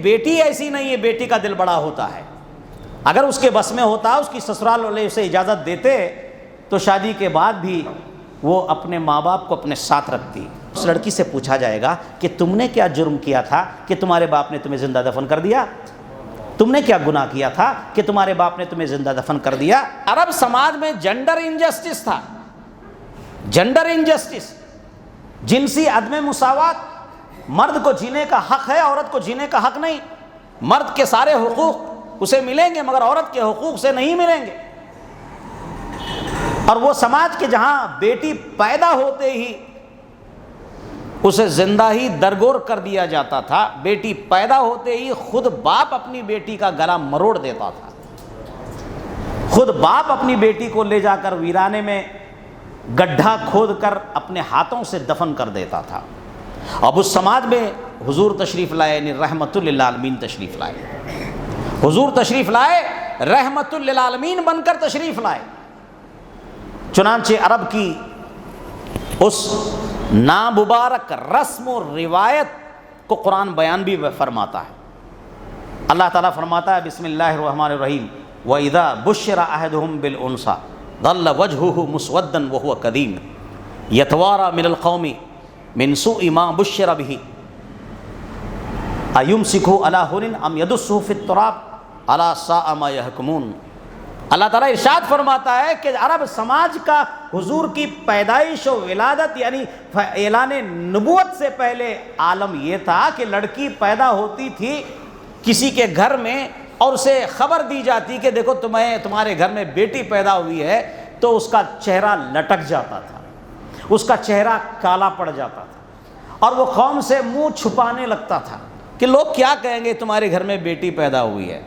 بیٹی ایسی نہیں ہے، بیٹی کا دل بڑا ہوتا ہے۔ اگر اس کے بس میں ہوتا، اس کی سسرال والے اسے اجازت دیتے تو شادی کے بعد بھی وہ اپنے ماں باپ کو اپنے ساتھ رکھتی۔ اس لڑکی سے پوچھا جائے گا کہ تم نے کیا جرم کیا تھا کہ تمہارے باپ نے تمہیں زندہ دفن کر دیا؟ تم نے کیا گناہ کیا تھا کہ تمہارے باپ نے تمہیں زندہ دفن کر دیا؟ عرب سماج میں جنڈر انجسٹس تھا، جنڈر انجسٹس، جنسی عدم مساوات۔ مرد کو جینے کا حق ہے، عورت کو جینے کا حق نہیں۔ مرد کے سارے حقوق اسے ملیں گے مگر عورت کے حقوق سے نہیں ملیں گے۔ اور وہ سماج کے جہاں بیٹی پیدا ہوتے ہی اسے زندہ ہی درگور کر دیا جاتا تھا، بیٹی پیدا ہوتے ہی خود باپ اپنی بیٹی کا گلا مروڑ دیتا تھا، خود باپ اپنی بیٹی کو لے جا کر ویرانے میں گڈھا کھود کر اپنے ہاتھوں سے دفن کر دیتا تھا۔ اب اس سماج میں حضور تشریف لائے، یعنی رحمت للعالمین تشریف لائے۔ حضور تشریف لائے، رحمت للعالمین بن کر تشریف لائے۔ چنانچہ عرب کی اس نامبارک رسم و روایت کو قرآن بیان بھی فرماتا ہے۔ اللہ تعالیٰ فرماتا ہے بسم اللہ الرحمن الرحیم وَإِذَا بُشِّرَ أَحَدُهُمْ بِالْأُنثىٰ ظَلَّ وَجْهُهُ مُسْوَدًّا وَهُوَ كَظِيمٌ يَتَوَارَىٰ مِنَ الْقَوْمِ مِنْ سُوءِ مَا بُشِّرَ بِهِ أَيُمْسِكُهُ عَلَىٰ هُنٍ أَمْ يَدُسُّهُ فِي التُّرَابِ أَلَا سَاءَ مَا يَحْكُمُونَ۔ اللہ تعالیٰ ارشاد فرماتا ہے کہ عرب سماج کا حضور کی پیدائش و ولادت یعنی اعلان نبوت سے پہلے عالم یہ تھا کہ لڑکی پیدا ہوتی تھی کسی کے گھر میں اور اسے خبر دی جاتی کہ دیکھو تمہارے گھر میں بیٹی پیدا ہوئی ہے، تو اس کا چہرہ لٹک جاتا تھا، اس کا چہرہ کالا پڑ جاتا تھا اور وہ قوم سے منہ چھپانے لگتا تھا کہ لوگ کیا کہیں گے تمہارے گھر میں بیٹی پیدا ہوئی ہے،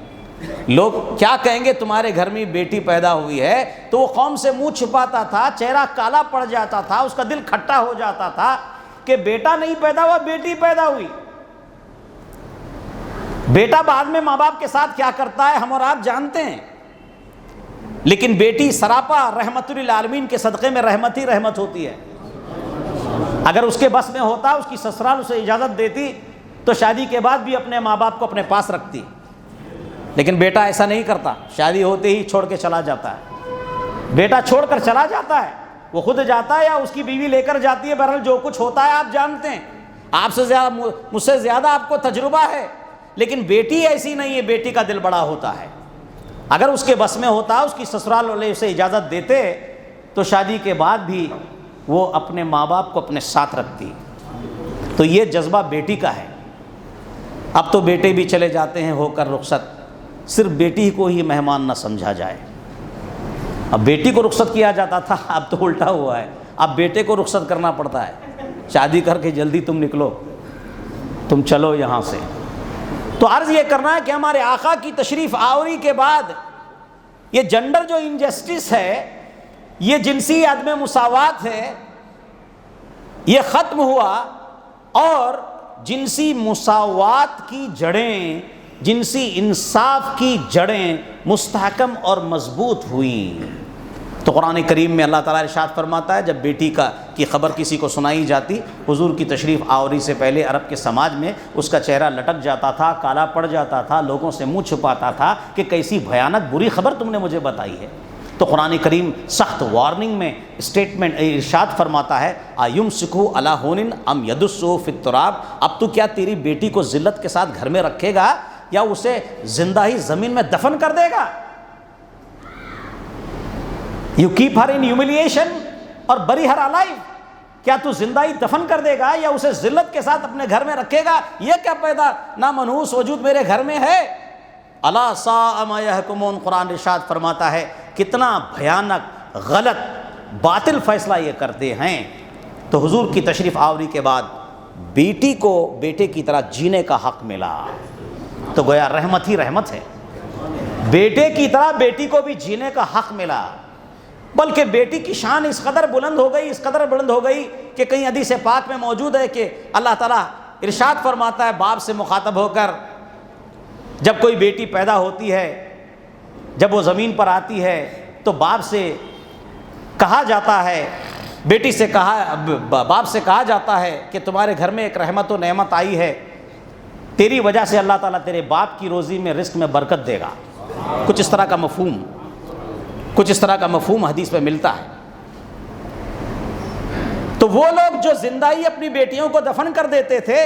لوگ کیا کہیں گے تمہارے گھر میں بیٹی پیدا ہوئی ہے۔ تو وہ قوم سے منہ چھپاتا تھا، چہرہ کالا پڑ جاتا تھا، اس کا دل کھٹا ہو جاتا تھا کہ بیٹا نہیں پیدا ہوا، بیٹی پیدا ہوئی۔ بیٹا بعد میں ماں باپ کے ساتھ کیا کرتا ہے ہم اور آپ جانتے ہیں، لیکن بیٹی سراپا رحمت للعالمین کے صدقے میں رحمت ہی رحمت ہوتی ہے۔ اگر اس کے بس میں ہوتا، اس کی سسرال اسے اجازت دیتی تو شادی کے بعد بھی اپنے ماں باپ کو اپنے پاس رکھتی، لیکن بیٹا ایسا نہیں کرتا، شادی ہوتے ہی چھوڑ کے چلا جاتا ہے۔ بیٹا چھوڑ کر چلا جاتا ہے، وہ خود جاتا ہے یا اس کی بیوی لے کر جاتی ہے، بہرحال جو کچھ ہوتا ہے آپ جانتے ہیں، آپ سے زیادہ مجھ سے زیادہ آپ کو تجربہ ہے۔ لیکن بیٹی ایسی نہیں ہے، بیٹی کا دل بڑا ہوتا ہے۔ اگر اس کے بس میں ہوتا، اس کی سسرال والے اسے اجازت دیتے تو شادی کے بعد بھی وہ اپنے ماں باپ کو اپنے ساتھ رکھتی۔ تو یہ جذبہ بیٹی کا ہے۔ اب تو بیٹے بھی چلے جاتے ہیں ہو کر رخصت، صرف بیٹی کو ہی مہمان نہ سمجھا جائے۔ اب بیٹی کو رخصت کیا جاتا تھا، اب تو الٹا ہوا ہے، اب بیٹے کو رخصت کرنا پڑتا ہے، شادی کر کے جلدی تم نکلو، تم چلو یہاں سے۔ تو عرض یہ کرنا ہے کہ ہمارے آقا کی تشریف آوری کے بعد یہ جنڈر جو انجسٹس ہے، یہ جنسی عدم مساوات ہے، یہ ختم ہوا اور جنسی مساوات کی جڑیں، جنسی انصاف کی جڑیں مستحکم اور مضبوط ہوئیں۔ تو قرآن کریم میں اللہ تعالیٰ ارشاد فرماتا ہے جب بیٹی کی خبر کسی کو سنائی جاتی، حضور کی تشریف آوری سے پہلے عرب کے سماج میں اس کا چہرہ لٹک جاتا تھا، کالا پڑ جاتا تھا، لوگوں سے منہ چھپاتا تھا کہ کیسی بھیانک بری خبر تم نے مجھے بتائی ہے۔ تو قرآن کریم سخت وارننگ میں اسٹیٹمنٹ ارشاد فرماتا ہے ایمسکہ علی ہون ام یدسہ فی التراب، اب تو کیا تیری بیٹی کو ذلت کے ساتھ گھر میں رکھے گا یا اسے زندہ ہی زمین میں دفن کر دے گا؟ You keep her in humiliation اور بری ہر الائیو، کیا تو زندہ ہی دفن کر دے گا یا اسے ذلت کے ساتھ اپنے گھر میں رکھے گا؟ یہ کیا پیدا نامنحوس وجود میرے گھر میں ہے؟ الا ساء ما یحکمون، قرآن ارشاد فرماتا ہے کتنا بھیانک غلط باطل فیصلہ یہ کرتے ہیں۔ تو حضور کی تشریف آوری کے بعد بیٹی کو بیٹے کی طرح جینے کا حق ملا، تو گویا رحمت ہی رحمت ہے۔ بیٹے کی طرح بیٹی کو بھی جینے کا حق ملا، بلکہ بیٹی کی شان اس قدر بلند ہو گئی، اس قدر بلند ہو گئی کہ کہیں حدیث پاک میں موجود ہے کہ اللہ تعالیٰ ارشاد فرماتا ہے باپ سے مخاطب ہو کر، جب کوئی بیٹی پیدا ہوتی ہے، جب وہ زمین پر آتی ہے تو باپ سے کہا جاتا ہے، بیٹی سے باپ سے کہا جاتا ہے کہ تمہارے گھر میں ایک رحمت و نعمت آئی ہے، تیری وجہ سے اللہ تعالیٰ تیرے باپ کی روزی میں رزق میں برکت دے گا. کچھ اس طرح کا مفہوم حدیث میں ملتا ہے. تو وہ لوگ جو زندہ ہی اپنی بیٹیوں کو دفن کر دیتے تھے،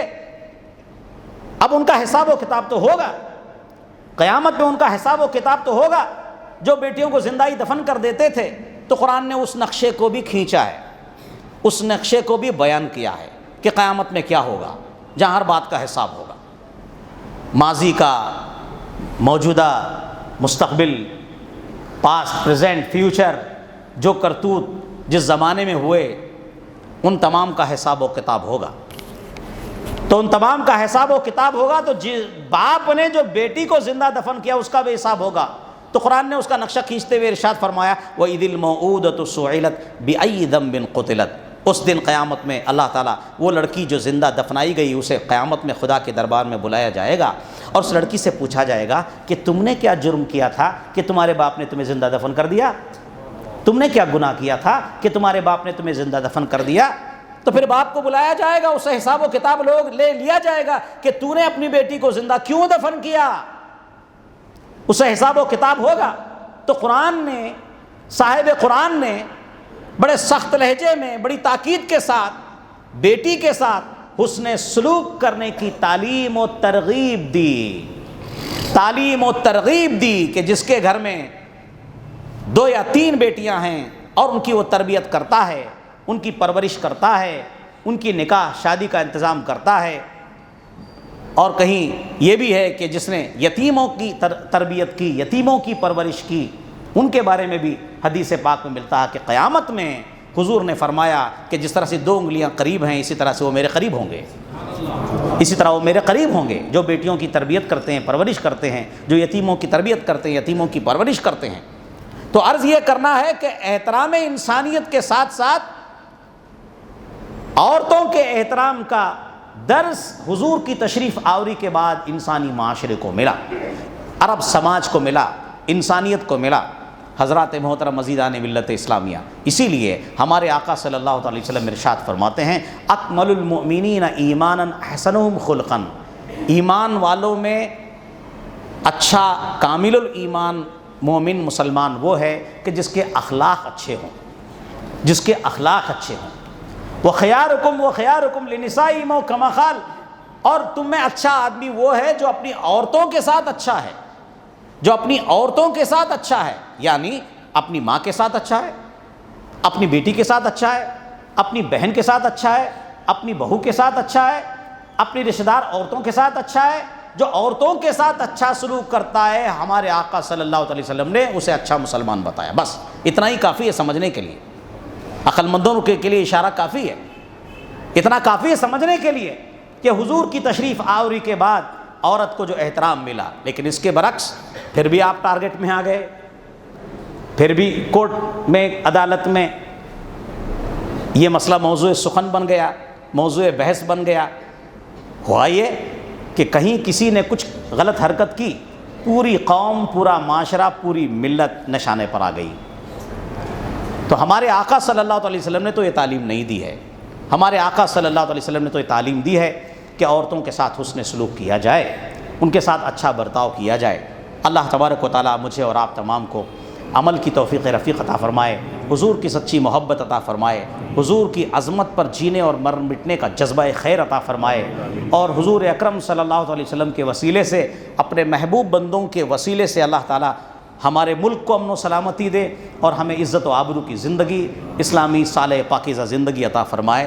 اب ان کا حساب و کتاب تو ہوگا، قیامت میں ان کا حساب و کتاب تو ہوگا. جو بیٹیوں کو زندہ ہی دفن کر دیتے تھے، تو قرآن نے اس نقشے کو بھی کھینچا ہے، اس نقشے کو بھی بیان کیا ہے کہ قیامت میں کیا ہوگا، جہاں ہر بات کا حساب ہوگا. ماضی کا، موجودہ، مستقبل، پاسٹ، پریزنٹ، فیوچر، جو کرتوت جس زمانے میں ہوئے، ان تمام کا حساب و کتاب ہوگا. تو ان تمام کا حساب و کتاب ہوگا. تو باپ نے جو بیٹی کو زندہ دفن کیا اس کا بھی حساب ہوگا. تو قرآن نے اس کا نقشہ کھینچتے ہوئے ارشاد فرمایا وَإِذِ الْمَوْعُودَةُ سُئِلَتْ بِأَيِّ ذَنبٍ قُتِلَتْ. اس دن قیامت میں اللہ تعالیٰ وہ لڑکی جو زندہ دفنائی گئی اسے قیامت میں خدا کے دربار میں بلایا جائے گا، اور اس لڑکی سے پوچھا جائے گا کہ تم نے کیا جرم کیا تھا کہ تمہارے باپ نے تمہیں زندہ دفن کر دیا؟ تم نے کیا گناہ کیا تھا کہ تمہارے باپ نے تمہیں زندہ دفن کر دیا؟ تو پھر باپ کو بلایا جائے گا، اسے حساب و کتاب لے لیا جائے گا کہ تو نے اپنی بیٹی کو زندہ کیوں دفن کیا، اسے حساب و کتاب ہوگا. تو قرآن نے، صاحب قرآن نے بڑے سخت لہجے میں، بڑی تاکید کے ساتھ بیٹی کے ساتھ حسن سلوک کرنے کی تعلیم و ترغیب دی کہ جس کے گھر میں 2 یا 3 بیٹیاں ہیں اور ان کی وہ تربیت کرتا ہے، ان کی پرورش کرتا ہے، ان کی نکاح شادی کا انتظام کرتا ہے. اور کہیں یہ بھی ہے کہ جس نے یتیموں کی تربیت کی، یتیموں کی پرورش کی، ان کے بارے میں بھی حدیث پاک میں ملتا ہے کہ قیامت میں حضور نے فرمایا کہ جس طرح سے 2 انگلیاں قریب ہیں اسی طرح سے وہ میرے قریب ہوں گے، اسی طرح وہ میرے قریب ہوں گے. جو بیٹیوں کی تربیت کرتے ہیں، پرورش کرتے ہیں، جو یتیموں کی تربیت کرتے ہیں، یتیموں کی پرورش کرتے ہیں. تو عرض یہ کرنا ہے کہ احترام انسانیت کے ساتھ ساتھ عورتوں کے احترام کا درس حضور کی تشریف آوری کے بعد انسانی معاشرے کو ملا، عرب سماج کو ملا، انسانیت کو ملا. حضرات محترم عزیزان ملت اسلامیہ، اسی لیے ہمارے آقا صلی اللہ علیہ وسلم ارشاد فرماتے ہیں اکمل المؤمنین ایمانا احسنہم خلقا. ایمان والوں میں اچھا، کامل الایمان مومن مسلمان وہ ہے کہ جس کے اخلاق اچھے ہوں، جس کے اخلاق اچھے ہوں. وَخِيَارُكُمْ لِنِسَائِهِمْ كَمَا قَالَ. اور تم میں اچھا آدمی وہ ہے جو اپنی عورتوں کے ساتھ اچھا ہے، جو اپنی عورتوں کے ساتھ اچھا ہے، یعنی اپنی ماں کے ساتھ اچھا ہے، اپنی بیٹی کے ساتھ اچھا ہے، اپنی بہن کے ساتھ اچھا ہے، اپنی بہو کے ساتھ اچھا ہے، اپنی رشتہ دار عورتوں کے ساتھ اچھا ہے. جو عورتوں کے ساتھ اچھا سلوک کرتا ہے ہمارے آقا صلی اللہ علیہ وسلم نے اسے اچھا مسلمان بتایا. بس اتنا ہی کافی ہے سمجھنے کے لیے، عقل مندوں کے لیے اشارہ کافی ہے، اتنا کافی ہے سمجھنے کے لیے کہ حضور کی تشریف آوری کے بعد عورت کو جو احترام ملا. لیکن اس کے برعکس پھر بھی آپ ٹارگٹ میں آ گئے، پھر بھی کورٹ میں، عدالت میں یہ مسئلہ موضوع سخن بن گیا، موضوع بحث بن گیا. ہوا یہ کہ کہیں کسی نے کچھ غلط حرکت کی، پوری قوم، پورا معاشرہ، پوری ملت نشانے پر آ گئی. تو ہمارے آقا صلی اللہ علیہ وسلم نے تو یہ تعلیم نہیں دی ہے. ہمارے آقا صلی اللہ علیہ وسلم نے تو یہ تعلیم دی ہے کہ عورتوں کے ساتھ حسن سلوک کیا جائے، ان کے ساتھ اچھا برتاؤ کیا جائے. اللہ تبارک و تعالیٰ مجھے اور آپ تمام کو عمل کی توفیق رفیق عطا فرمائے، حضور کی سچی محبت عطا فرمائے، حضور کی عظمت پر جینے اور مر مٹنے کا جذبہ خیر عطا فرمائے، اور حضور اکرم صلی اللہ علیہ وسلم کے وسیلے سے، اپنے محبوب بندوں کے وسیلے سے اللہ تعالیٰ ہمارے ملک کو امن و سلامتی دے اور ہمیں عزت و آبرو کی زندگی، اسلامی صالح پاکیزہ زندگی عطا فرمائے.